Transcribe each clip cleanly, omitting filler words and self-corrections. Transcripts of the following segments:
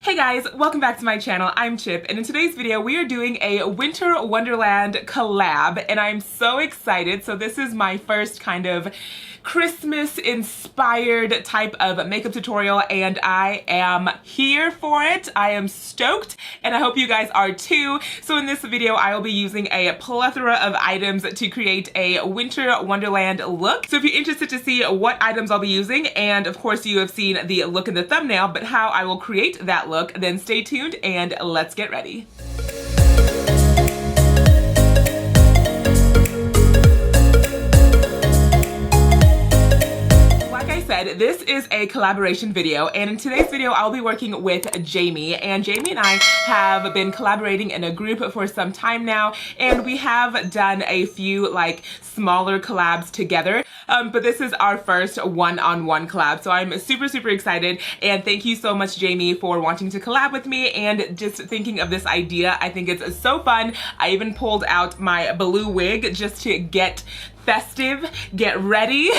Hey guys, welcome back to my channel. I'm Chip, and in today's video we are doing a Winter Wonderland collab, and I'm so excited. So this is my first kind of Christmas inspired type of makeup tutorial, and I am here for it. I am stoked, and I hope you guys are too. So in this video I will be using a plethora of items to create a Winter Wonderland look. So if you're interested to see what items I'll be using, and of course you have seen the look in the thumbnail, but how I will create that look, then stay tuned and let's get ready. This is a collaboration video, and in today's video I'll be working with Jammie, and Jammie and I have been collaborating in a group for some time now, and we have done a few like smaller collabs together, but this is our first one-on-one collab, so I'm super excited. And thank you so much, Jammie, for wanting to collab with me and just thinking of this idea. I think it's so fun. I even pulled out my blue wig just to get festive, get ready.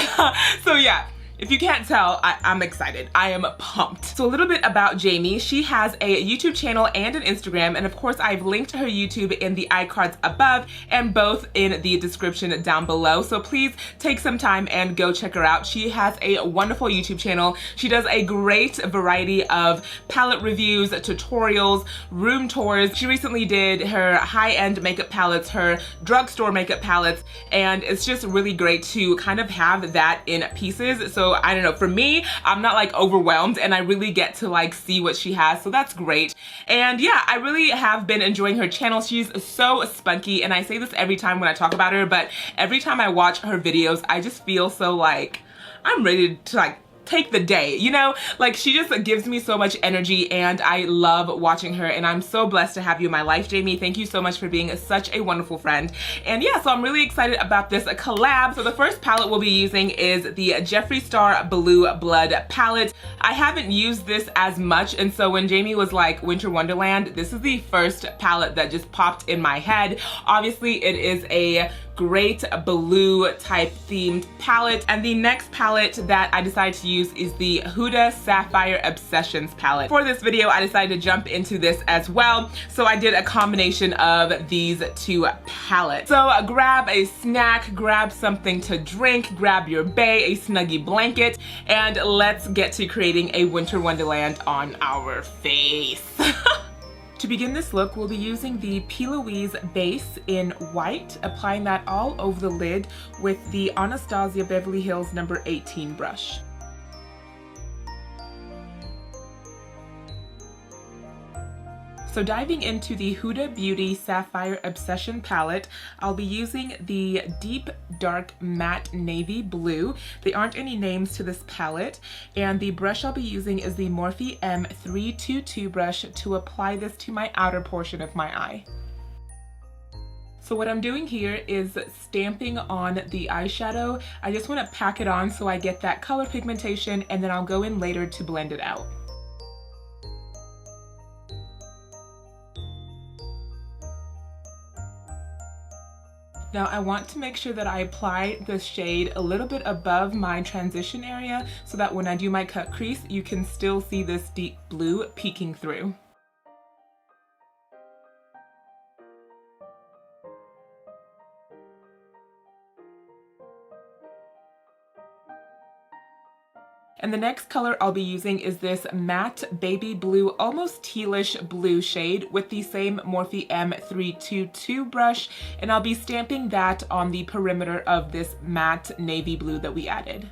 So yeah. If you can't tell, I'm excited. I am pumped. So a little bit about Jammie. She has a YouTube channel and an Instagram, and of course I've linked her YouTube in the iCards above and both in the description down below. So please take some time and go check her out. She has a wonderful YouTube channel. She does a great variety of palette reviews, tutorials, room tours. She recently did her high-end makeup palettes, her drugstore makeup palettes, and it's just really great to kind of have that in pieces. So I don't know, for me, I'm not like overwhelmed, and I really get to like see what she has, so that's great. And yeah, I really have been enjoying her channel. She's so spunky, and I say this every time when I talk about her, but every time I watch her videos, I just feel so like I'm ready to like take the day, you know? Like, she just gives me so much energy, and I love watching her, and I'm so blessed to have you in my life, Jammie. Thank you so much for being such a wonderful friend. And yeah, so I'm really excited about this collab. So the first palette we'll be using is the Jeffree Star Blue Blood palette. I haven't used this as much, and so when Jammie was like Winter Wonderland, this is the first palette that just popped in my head. Obviously, it is a great blue type themed palette, and the next palette that I decided to use is the Huda Sapphire Obsessions palette. For this video I decided to jump into this as well, so I did a combination of these two palettes. So grab a snack, grab something to drink, grab your bae, a Snuggie blanket, and let's get to creating a Winter Wonderland on our face. To begin this look, we'll be using the P. Louise base in white, applying that all over the lid with the Anastasia Beverly Hills No. 18 brush. So diving into the Huda Beauty Sapphire Obsession palette, I'll be using the deep dark matte navy blue. There aren't any names to this palette, and the brush I'll be using is the Morphe M322 brush to apply this to my outer portion of my eye. So what I'm doing here is stamping on the eyeshadow. I just want to pack it on so I get that color pigmentation, and then I'll go in later to blend it out. Now I want to make sure that I apply the shade a little bit above my transition area so that when I do my cut crease, you can still see this deep blue peeking through. And the next color I'll be using is this matte baby blue, almost tealish blue shade with the same Morphe M322 brush, and I'll be stamping that on the perimeter of this matte navy blue that we added.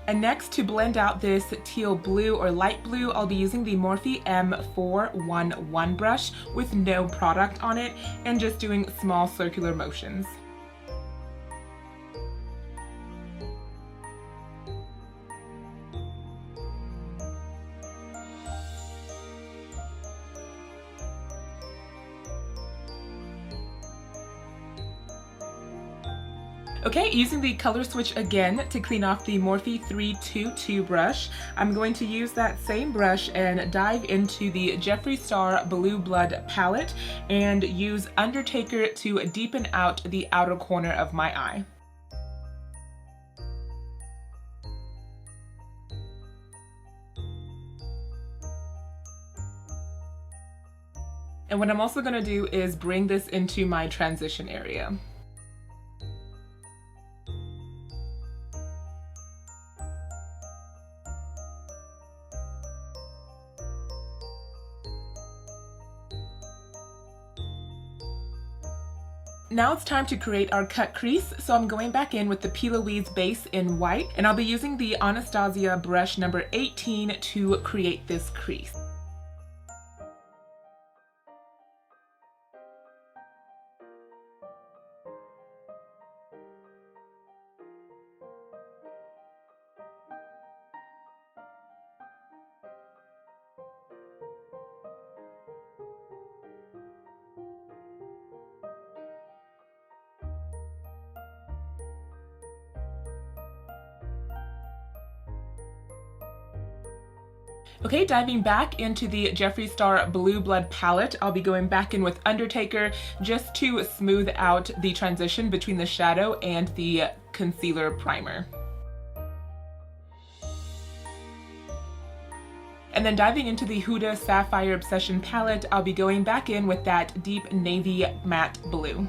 And next, to blend out this teal blue or light blue, I'll be using the Morphe M411 brush with no product on it and just doing small circular motions. Okay, using the color switch again to clean off the Morphe 322 brush, I'm going to use that same brush and dive into the Jeffree Star Blue Blood palette and use Undertaker to deepen out the outer corner of my eye. And what I'm also going to do is bring this into my transition area. Now it's time to create our cut crease, so I'm going back in with the P. Louise base in white, and I'll be using the Anastasia brush number 18 to create this crease. Okay, diving back into the Jeffree Star Blue Blood palette, I'll be going back in with Undertaker just to smooth out the transition between the shadow and the concealer primer. And then diving into the Huda Sapphire Obsession palette, I'll be going back in with that deep navy matte blue.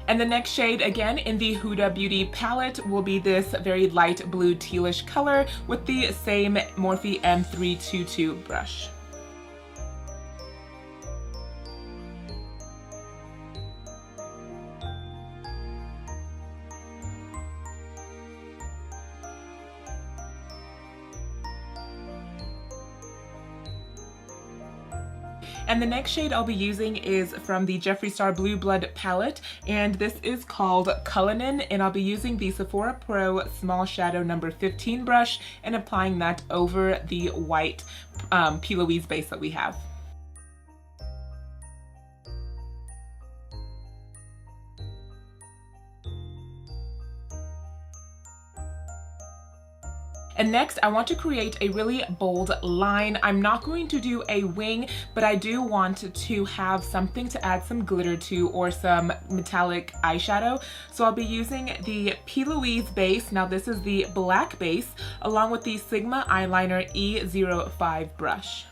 And the next shade, again in the Huda Beauty palette, will be this very light blue tealish color with the same Morphe M322 brush. And the next shade I'll be using is from the Jeffree Star Blue Blood palette, and this is called Cullinan, and I'll be using the Sephora Pro Small Shadow number 15 brush and applying that over the white P. Louise base that we have. And next, I want to create a really bold line. I'm not going to do a wing, but I do want to have something to add some glitter to or some metallic eyeshadow. So I'll be using the P. Louise base, now this is the black base, along with the Sigma Eyeliner E05 brush.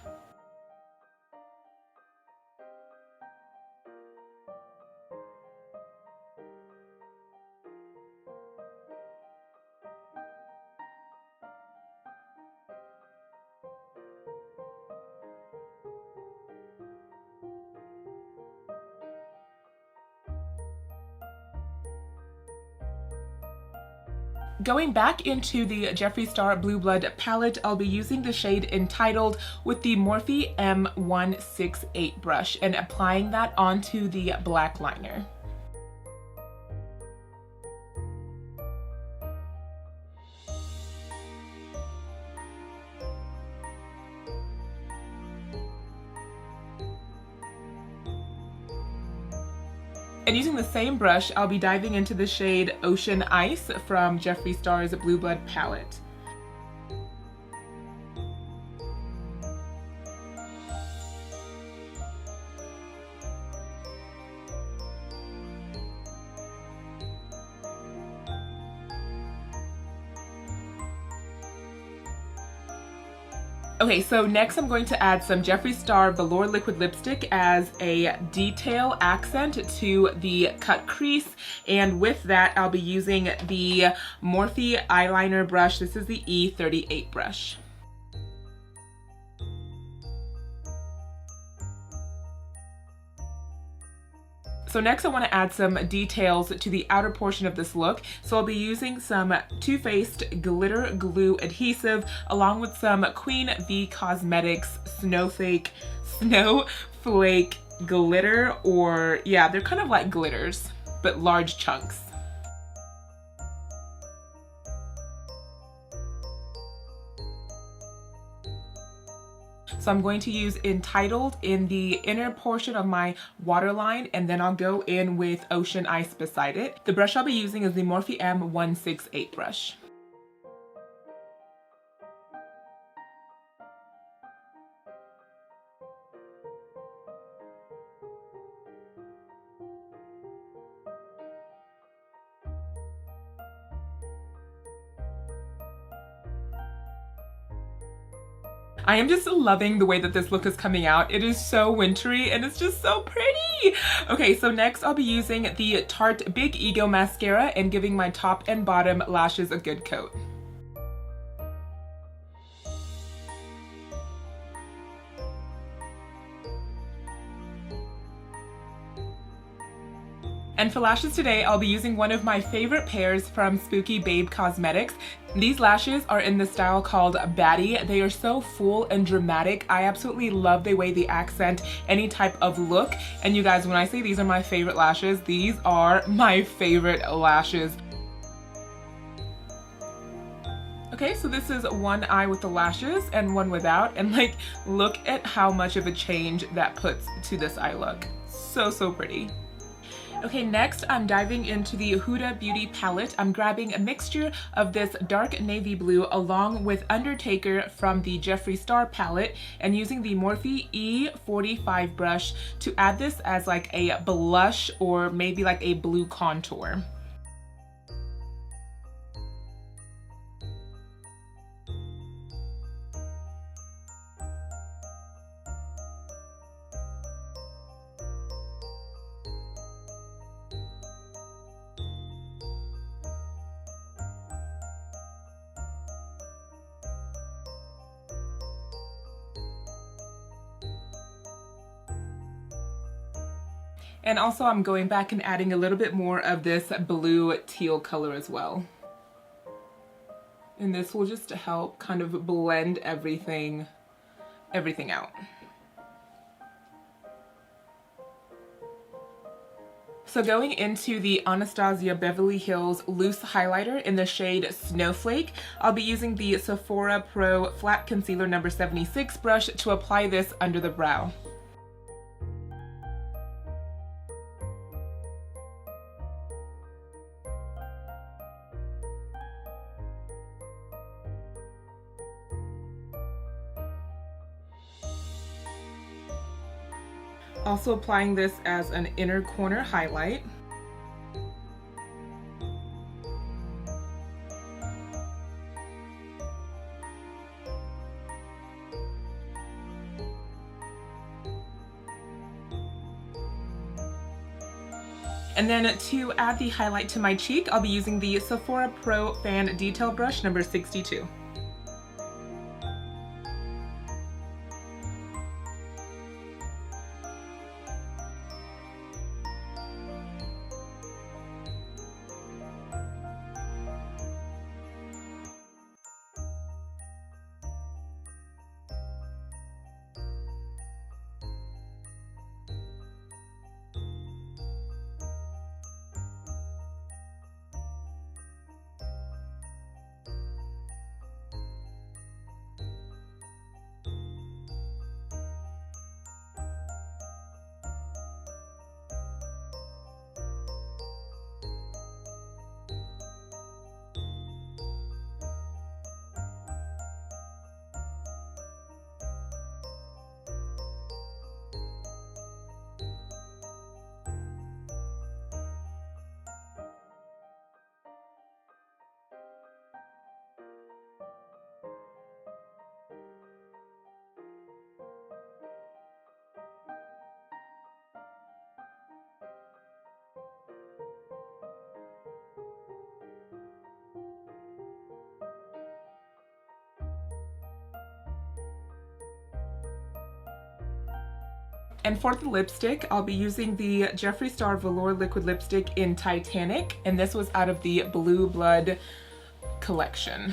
Going back into the Jeffree Star Blue Blood palette, I'll be using the shade entitled with the Morphe M168 brush and applying that onto the black liner. And using the same brush, I'll be diving into the shade Ocean Ice from Jeffree Star's Blue Blood palette. Okay, so next I'm going to add some Jeffree Star Velour Liquid Lipstick as a detail accent to the cut crease, and with that I'll be using the Morphe eyeliner brush. This is the E38 brush. So next I want to add some details to the outer portion of this look. So I'll be using some Too Faced Glitter Glue Adhesive along with some Queen V Cosmetics Snowflake glitter, or yeah, they're kind of like glitters, but large chunks. So I'm going to use Entitled in the inner portion of my waterline, and then I'll go in with Ocean Ice beside it. The brush I'll be using is the Morphe M168 brush. I am just loving the way that this look is coming out. It is so wintry and it's just so pretty. Okay, so next I'll be using the Tarte Big Ego mascara and giving my top and bottom lashes a good coat. And for lashes today, I'll be using one of my favorite pairs from Spooky Babe Cosmetics. These lashes are in the style called Baddie. They are so full and dramatic. I absolutely love the way they accent any type of look. And you guys, when I say these are my favorite lashes, these are my favorite lashes. Okay, so this is one eye with the lashes and one without, and like, look at how much of a change that puts to this eye look. So, so pretty. Okay, next I'm diving into the Huda Beauty palette. I'm grabbing a mixture of this dark navy blue along with Undertaker from the Jeffree Star palette and using the Morphe E45 brush to add this as like a blush or maybe like a blue contour. And also I'm going back and adding a little bit more of this blue teal color as well. And this will just help kind of blend everything out. So going into the Anastasia Beverly Hills Loose Highlighter in the shade Snowflake, I'll be using the Sephora Pro Flat Concealer number 76 brush to apply this under the brow. Also applying this as an inner corner highlight. And then to add the highlight to my cheek, I'll be using the Sephora Pro Fan Detail Brush number 62. And for the lipstick, I'll be using the Jeffree Star Velour Liquid Lipstick in Titanic, and this was out of the Blue Blood collection.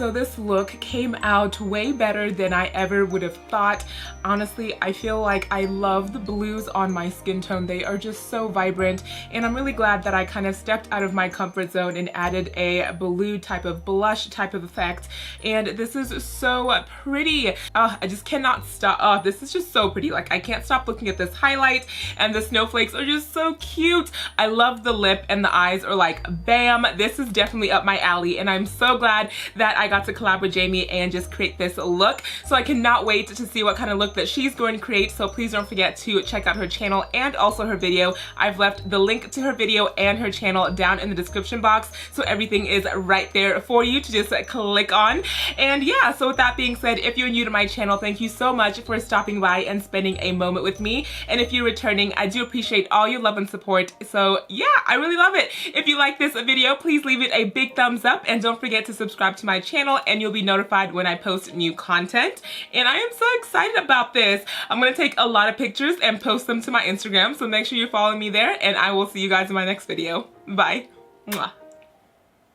So this look came out way better than I ever would have thought. Honestly, I feel like I love the blues on my skin tone. They are just so vibrant, and I'm really glad that I kind of stepped out of my comfort zone and added a blue type of blush type of effect. And this is so pretty. I just cannot stop. This is just so pretty. Like, I can't stop looking at this highlight, and the snowflakes are just so cute. I love the lip, and the eyes are like, bam. This is definitely up my alley, and I'm so glad that I got to collab with Jammie and just create this look. So I cannot wait to see what kind of look that she's going to create. So please don't forget to check out her channel and also her video. I've left the link to her video and her channel down in the description box, so everything is right there for you to just click on. And yeah, so with that being said, if you're new to my channel, thank you so much for stopping by and spending a moment with me. And if you're returning, I do appreciate all your love and support. So yeah, I really love it. If you like this video, please leave it a big thumbs up, and don't forget to subscribe to my channel, and you'll be notified when I post new content. And I am so excited about this. I'm gonna take a lot of pictures and post them to my Instagram, so make sure you're following me there, and I will see you guys in my next video. Bye. Mwah.